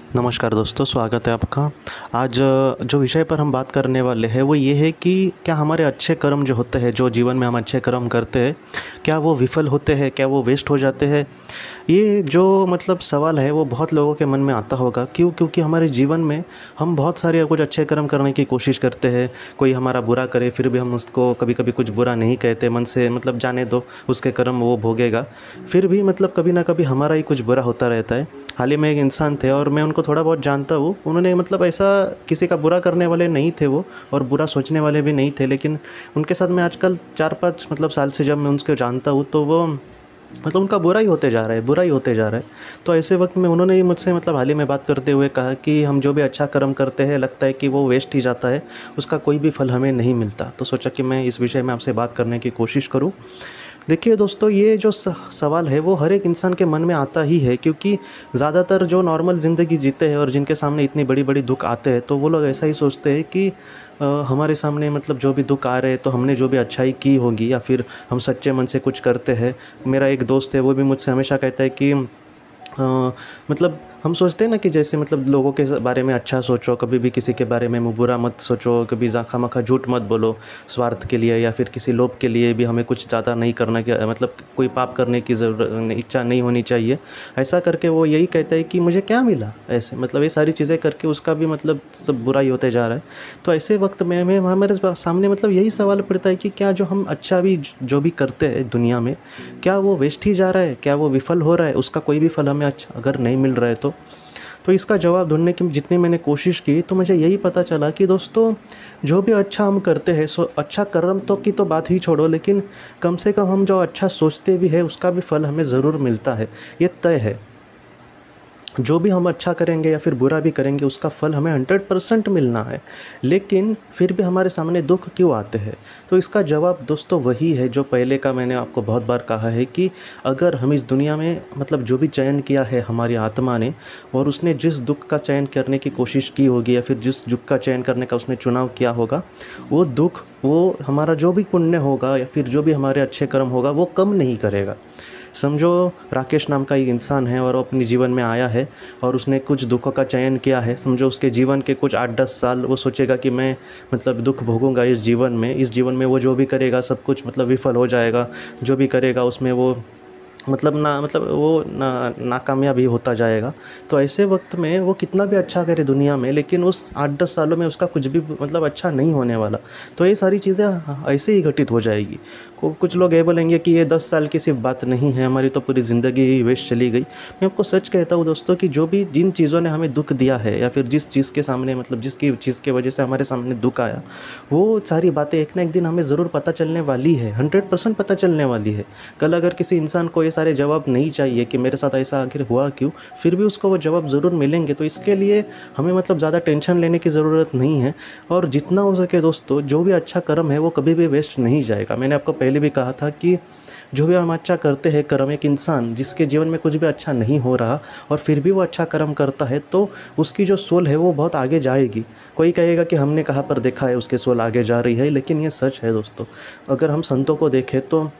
नमस्कार दोस्तों, स्वागत है आपका। आज जो विषय पर हम बात करने वाले हैं वो ये है कि क्या हमारे अच्छे कर्म जो होते हैं, जो जीवन में हम अच्छे कर्म करते हैं, क्या वो विफल होते हैं, क्या वो वेस्ट हो जाते हैं। ये जो सवाल है वो बहुत लोगों के मन में आता होगा। क्योंकि हमारे जीवन में हम बहुत सारे कुछ अच्छे कर्म करने की कोशिश करते हैं। कोई हमारा बुरा करे फिर भी हम उसको कभी कभी कुछ बुरा नहीं कहते, मन से जाने दो, उसके कर्म वो भोगेगा। फिर भी कभी ना कभी हमारा ही कुछ बुरा होता रहता है। हाल ही में एक इंसान थे और मैं उनको थोड़ा बहुत जानता हूँ। उन्होंने ऐसा किसी का बुरा करने वाले नहीं थे वो, और बुरा सोचने वाले भी नहीं थे, लेकिन उनके साथ मैं आजकल 4-5 साल से जब मैं उनके जानता हूँ तो वो उनका बुरा ही होते जा रहा है, बुरा ही होते जा रहा है। तो ऐसे वक्त में उन्होंने ही मुझसे हाल ही में बात करते हुए कहा कि हम जो भी अच्छा कर्म करते हैं लगता है कि वो वेस्ट ही जाता है, उसका कोई भी फल हमें नहीं मिलता। तो सोचा कि मैं इस विषय में आपसे बात करने की कोशिश करूं। देखिए दोस्तों, ये जो सवाल है वो हर एक इंसान के मन में आता ही है, क्योंकि ज़्यादातर जो नॉर्मल ज़िंदगी जीते हैं और जिनके सामने इतनी बड़ी बड़ी दुख आते हैं, तो वो लोग ऐसा ही सोचते हैं कि हमारे सामने जो भी दुख आ रहे हैं तो हमने जो भी अच्छाई की होगी, या फिर हम सच्चे मन से कुछ करते हैं। मेरा एक दोस्त है, वो भी मुझसे हमेशा कहता है कि हम सोचते हैं ना कि जैसे लोगों के बारे में अच्छा सोचो, कभी भी किसी के बारे में बुरा मत सोचो, कभी खामखा झूठ मत बोलो स्वार्थ के लिए, या फिर किसी लोभ के लिए भी हमें कुछ ज़्यादा नहीं करना, कि कोई पाप करने की इच्छा नहीं होनी चाहिए। ऐसा करके वो यही कहता है कि मुझे क्या मिला ऐसे, ये सारी चीज़ें करके उसका भी सब बुरा ही होते जा रहा है। तो ऐसे वक्त में हमें हमारे सामने यही सवाल पड़ता है कि क्या जो हम अच्छा भी जो भी करते हैं दुनिया में, क्या वो वेस्ट ही जा रहा है, क्या वो विफल हो रहा है, उसका कोई भी फल हमें अच्छा अगर नहीं मिल रहा है तो इसका जवाब ढूंढने की जितनी मैंने कोशिश की तो मुझे यही पता चला कि दोस्तों, जो भी अच्छा हम करते हैं, सो अच्छा कर्म तो की तो बात ही छोड़ो, लेकिन कम से कम हम जो अच्छा सोचते भी है उसका भी फल हमें ज़रूर मिलता है। ये तय है। जो भी हम अच्छा करेंगे या फिर बुरा भी करेंगे उसका फल हमें 100% मिलना है। लेकिन फिर भी हमारे सामने दुख क्यों आते हैं? तो इसका जवाब दोस्तों वही है जो पहले का मैंने आपको बहुत बार कहा है कि अगर हम इस दुनिया में जो भी चयन किया है हमारी आत्मा ने, और उसने जिस दुख का चयन करने की कोशिश की होगी या फिर जिस दुख का चयन करने का उसने चुनाव किया होगा, वो दुख, वो हमारा जो भी पुण्य होगा या फिर जो भी हमारे अच्छे कर्म होगा वो कम नहीं करेगा। समझो, राकेश नाम का एक इंसान है और वो अपने जीवन में आया है और उसने कुछ दुखों का चयन किया है। समझो उसके जीवन के कुछ 8-10 साल वो सोचेगा कि मैं दुख भोगूंगा इस जीवन में वो जो भी करेगा सब कुछ विफल हो जाएगा। जो भी करेगा उसमें वो वो नाकामयाब ही होता जाएगा। तो ऐसे वक्त में वो कितना भी अच्छा करे दुनिया में, लेकिन उस 8-10 सालों में उसका कुछ भी अच्छा नहीं होने वाला। तो ये सारी चीज़ें ऐसे ही घटित हो जाएगी। कुछ लोग ये बोलेंगे कि ये 10 साल की सिर्फ बात नहीं है, हमारी तो पूरी ज़िंदगी ही वेस्ट चली गई। मैं आपको सच कहता हूँ दोस्तों कि जो भी जिन चीज़ों ने हमें दुख दिया है, या फिर जिस चीज़ के सामने जिसकी चीज़ की वजह से हमारे सामने दुख आया, वो सारी बातें एक ना एक दिन हमें ज़रूर पता चलने वाली है, 100% पता चलने वाली है। कल अगर किसी इंसान को ये सारे जवाब नहीं चाहिए कि मेरे साथ ऐसा आखिर हुआ क्यों, फिर भी उसको वो जवाब ज़रूर मिलेंगे। तो इसके लिए हमें ज़्यादा टेंशन लेने की ज़रूरत नहीं है। और जितना हो सके दोस्तों, जो भी अच्छा कर्म है वो कभी भी वेस्ट नहीं जाएगा। मैंने आपको पहले भी कहा था कि जो भी हम अच्छा करते हैं कर्म, एक इंसान जिसके जीवन में कुछ भी अच्छा नहीं हो रहा और फिर भी वो अच्छा कर्म करता है, तो उसकी जो सोल है वो बहुत आगे जाएगी। कोई कहेगा कि हमने कहाँ पर देखा है उसकी सोल आगे जा रही है, लेकिन ये सच है दोस्तों। अगर हम संतों को देखें तो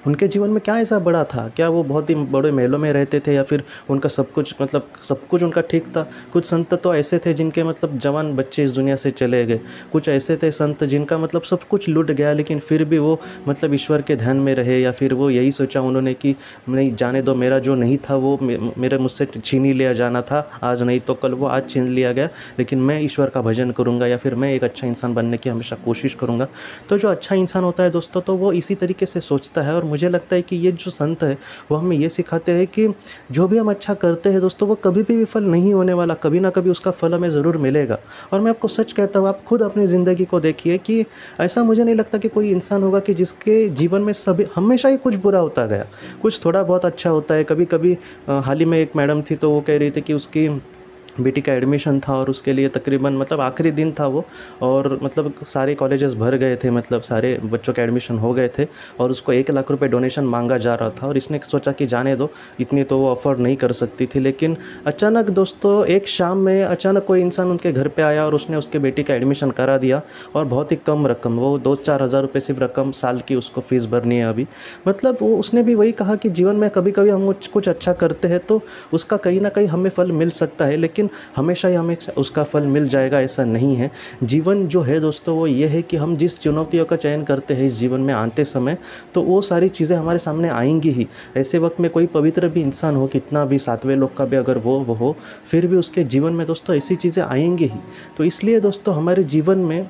उनके जीवन में क्या ऐसा बड़ा था? क्या वो बहुत ही बड़े महलों में रहते थे, या फिर उनका सब कुछ सब कुछ उनका ठीक था? कुछ संत तो ऐसे थे जिनके जवान बच्चे इस दुनिया से चले गए। कुछ ऐसे थे संत जिनका सब कुछ लुट गया, लेकिन फिर भी वो ईश्वर के ध्यान में रहे, या फिर वो यही सोचा उन्होंने कि नहीं, जाने दो, मेरा जो नहीं था वो मेरे मुझसे छीन ही लिया जाना था, आज नहीं तो कल वो आज छीन लिया गया, लेकिन मैं ईश्वर का भजन करूँगा, या फिर मैं एक अच्छा इंसान बनने की हमेशा कोशिश करूँगा। तो जो अच्छा इंसान होता है दोस्तों, तो वो इसी तरीके से सोचता है। और मुझे लगता है कि ये जो संत है वो हमें ये सिखाते हैं कि जो भी हम अच्छा करते हैं दोस्तों, वो कभी भी विफल नहीं होने वाला, कभी ना कभी उसका फल हमें ज़रूर मिलेगा। और मैं आपको सच कहता हूँ, आप खुद अपनी ज़िंदगी को देखिए कि ऐसा मुझे नहीं लगता कि कोई इंसान होगा कि जिसके जीवन में सभी हमेशा ही कुछ बुरा होता गया। कुछ थोड़ा बहुत अच्छा होता है कभी कभी। हाल ही में एक मैडम थी, तो वो कह रही थी कि उसकी बेटी का एडमिशन था और उसके लिए तकरीबन आखिरी दिन था वो, और सारे कॉलेजेस भर गए थे, सारे बच्चों के एडमिशन हो गए थे, और उसको 1 लाख रुपए डोनेशन मांगा जा रहा था। और इसने सोचा कि जाने दो, इतनी तो वो अफोर्ड नहीं कर सकती थी। लेकिन अचानक दोस्तों, एक शाम में अचानक कोई इंसान उनके घर पे आया और उसने उसके बेटी का एडमिशन करा दिया, और बहुत ही कम रकम, वो 2-4 हज़ार रुपये सिर्फ रकम साल की उसको फ़ीस भरनी है अभी। वो उसने भी वही कहा कि जीवन में कभी कभी हम कुछ अच्छा करते हैं तो उसका कहीं ना कहीं हमें फल मिल सकता है, लेकिन हमेशा ही हमें उसका फल मिल जाएगा ऐसा नहीं है। जीवन जो है दोस्तों वो ये है कि हम जिस चुनौतियों का चयन करते हैं इस जीवन में आते समय, तो वो सारी चीज़ें हमारे सामने आएंगी ही। ऐसे वक्त में कोई पवित्र भी इंसान हो, कितना भी सातवें लोक का भी अगर वो हो, फिर भी उसके जीवन में दोस्तों ऐसी चीज़ें आएंगी ही। तो इसलिए दोस्तों हमारे जीवन में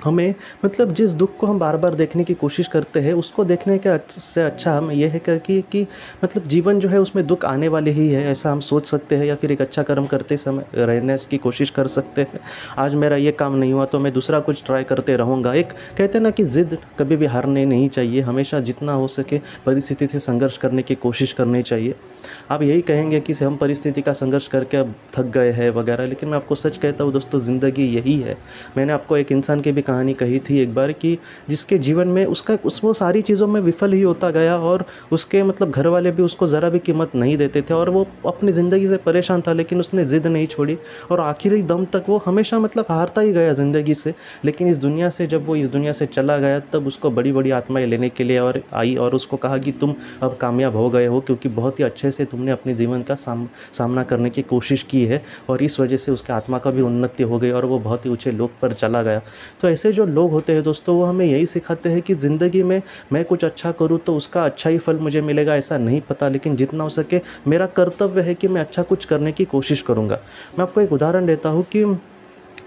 हमें मतलब जिस दुख को हम बार बार देखने की कोशिश करते हैं उसको देखने के से अच्छा हम ये है करके कि मतलब जीवन जो है उसमें दुख आने वाले ही है, ऐसा हम सोच सकते हैं। या फिर एक अच्छा कर्म करते समय रहने की कोशिश कर सकते हैं। आज मेरा ये काम नहीं हुआ तो मैं दूसरा कुछ ट्राई करते रहूँगा। एक कहते हैं ना कि ज़िद कभी भी हारने नहीं चाहिए, हमेशा जितना हो सके परिस्थिति से संघर्ष करने की कोशिश करनी चाहिए। आप यही कहेंगे कि हम परिस्थिति का संघर्ष करके अब थक गए हैं वगैरह, लेकिन मैं आपको सच कहता हूँ दोस्तों, ज़िंदगी यही है। मैंने आपको एक इंसान की भी कहानी कही थी एक बार कि जिसके जीवन में वो सारी चीज़ों में विफल ही होता गया और उसके मतलब घर वाले भी उसको ज़रा भी कीमत नहीं देते थे और वो अपनी ज़िंदगी से परेशान था, लेकिन उसने ज़िद नहीं छोड़ी और आखिरी दम तक वो हमेशा मतलब हारता ही गया ज़िंदगी से। लेकिन इस दुनिया से जब वो इस दुनिया से चला गया तब उसको बड़ी बड़ी आत्माएं लेने के लिए और आई और उसको कहा कि तुम अब कामयाब हो गए हो, क्योंकि बहुत ही अच्छे से तुमने अपने जीवन का सामना करने की कोशिश की है और इस वजह से उसके आत्मा का भी उन्नति हो गई और वो बहुत ही ऊँचे लोक पर चला गया। तो ऐसे जो लोग होते हैं दोस्तों वो हमें यही सिखाते हैं कि ज़िंदगी में मैं कुछ अच्छा करूँ तो उसका अच्छा ही फल मुझे मिलेगा ऐसा नहीं पता, लेकिन जितना हो सके मेरा कर्तव्य है कि मैं अच्छा कुछ करने की कोशिश करूँगा। मैं आपको एक उदाहरण देता हूँ कि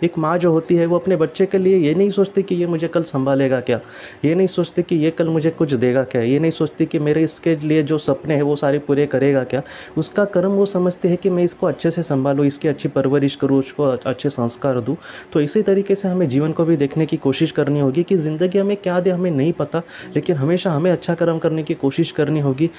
एक माँ जो होती है वो अपने बच्चे के लिए ये नहीं सोचती कि ये मुझे कल संभालेगा क्या, ये नहीं सोचती कि ये कल मुझे कुछ देगा क्या, ये नहीं सोचती कि मेरे इसके लिए जो सपने हैं वो सारे पूरे करेगा क्या। उसका कर्म वो समझती है कि मैं इसको अच्छे से संभालूँ, इसकी अच्छी परवरिश करूँ, उसको अच्छे संस्कार दूँ। तो इसी तरीके से हमें जीवन को भी देखने की कोशिश करनी होगी कि ज़िंदगी हमें क्या दे हमें नहीं पता, लेकिन हमेशा हमें अच्छा कर्म करने की कोशिश करनी होगी।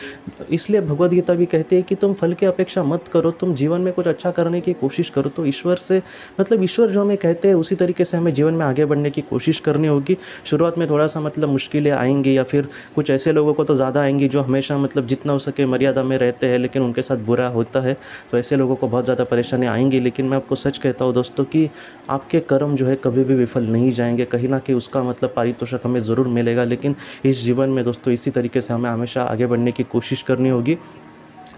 इसलिए भगवद गीता भी कहती है कि तुम फल की अपेक्षा मत करो, तुम जीवन में कुछ अच्छा करने की कोशिश करो। तो ईश्वर से मतलब ईश्वर जो हमें कहते हैं उसी तरीके से हमें जीवन में आगे बढ़ने की कोशिश करनी होगी। शुरुआत में थोड़ा सा मतलब मुश्किलें आएंगी या फिर कुछ ऐसे लोगों को तो ज़्यादा आएंगी जो हमेशा मतलब जितना हो सके मर्यादा में रहते हैं, लेकिन उनके साथ बुरा होता है, तो ऐसे लोगों को बहुत ज़्यादा परेशानी आएंगी। लेकिन मैं आपको सच कहता हूँ दोस्तों कि आपके कर्म जो है कभी भी विफल नहीं जाएंगे, कहीं ना कहीं उसका मतलब पारितोषिक हमें ज़रूर मिलेगा। लेकिन इस जीवन में दोस्तों इसी तरीके से हमें हमेशा आगे बढ़ने की कोशिश करनी होगी।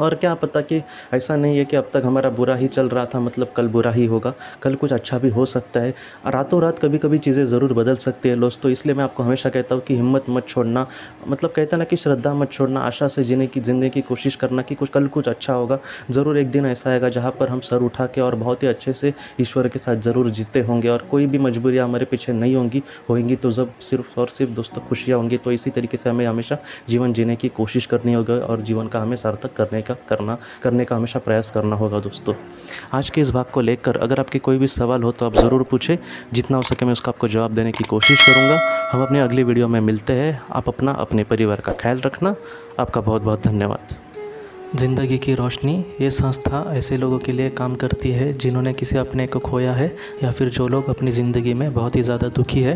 और क्या पता कि ऐसा नहीं है कि अब तक हमारा बुरा ही चल रहा था मतलब कल बुरा ही होगा, कल कुछ अच्छा भी हो सकता है। रातों रात कभी कभी चीज़ें ज़रूर बदल सकती है दोस्तों। इसलिए मैं आपको हमेशा कहता हूँ कि हिम्मत मत छोड़ना, मतलब कहता ना कि श्रद्धा मत छोड़ना, आशा से जीने की ज़िंदगी की कोशिश करना कि कल कुछ अच्छा होगा। ज़रूर एक दिन ऐसा आएगा जहाँ पर हम सर उठा के और बहुत ही अच्छे से ईश्वर के साथ ज़रूर जीते होंगे और कोई भी मजबूरियाँ हमारे पीछे नहीं होंगी तो जब सिर्फ और सिर्फ दोस्तों खुशियाँ होंगी। तो इसी तरीके से हमें हमेशा जीवन जीने की कोशिश करनी होगी और जीवन का हमें सार्थक करने का हमेशा प्रयास करना होगा दोस्तों। आज के इस भाग को लेकर अगर आपके कोई भी सवाल हो तो आप ज़रूर पूछें, जितना हो सके मैं उसका आपको जवाब देने की कोशिश करूँगा। हम अपनी अगली वीडियो में मिलते हैं। आप अपना अपने परिवार का ख्याल रखना। आपका बहुत बहुत धन्यवाद। ज़िंदगी की रोशनी ये संस्था ऐसे लोगों के लिए काम करती है जिन्होंने किसी अपने को खोया है या फिर जो लोग अपनी ज़िंदगी में बहुत ही ज़्यादा दुखी है।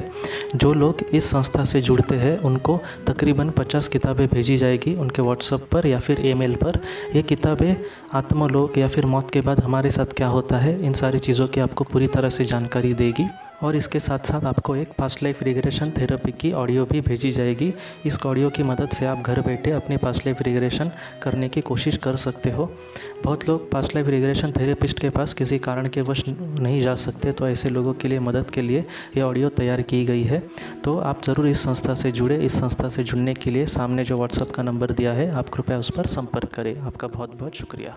जो लोग इस संस्था से जुड़ते हैं उनको तकरीबन 50 किताबें भेजी जाएगी उनके व्हाट्सएप पर या फिर ईमेल पर। ये किताबें आत्मलोक या फिर मौत के बाद हमारे साथ क्या होता है इन सारी चीज़ों की आपको पूरी तरह से जानकारी देगी। और इसके साथ साथ आपको एक पास्ट लाइफ रिग्रेशन थेरेपी की ऑडियो भी भेजी जाएगी। इस ऑडियो की मदद से आप घर बैठे अपनी पास्ट लाइफ रिग्रेशन करने की कोशिश कर सकते हो। बहुत लोग पास्ट लाइफ रिग्रेशन थेरेपिस्ट के पास किसी कारण के वश नहीं जा सकते, तो ऐसे लोगों के लिए मदद के लिए ये ऑडियो तैयार की गई है। तो आप ज़रूर इस संस्था से जुड़े। इस संस्था से जुड़ने के लिए सामने जो व्हाट्सएप का नंबर दिया है आप कृपया उस पर संपर्क करें। आपका बहुत बहुत शुक्रिया।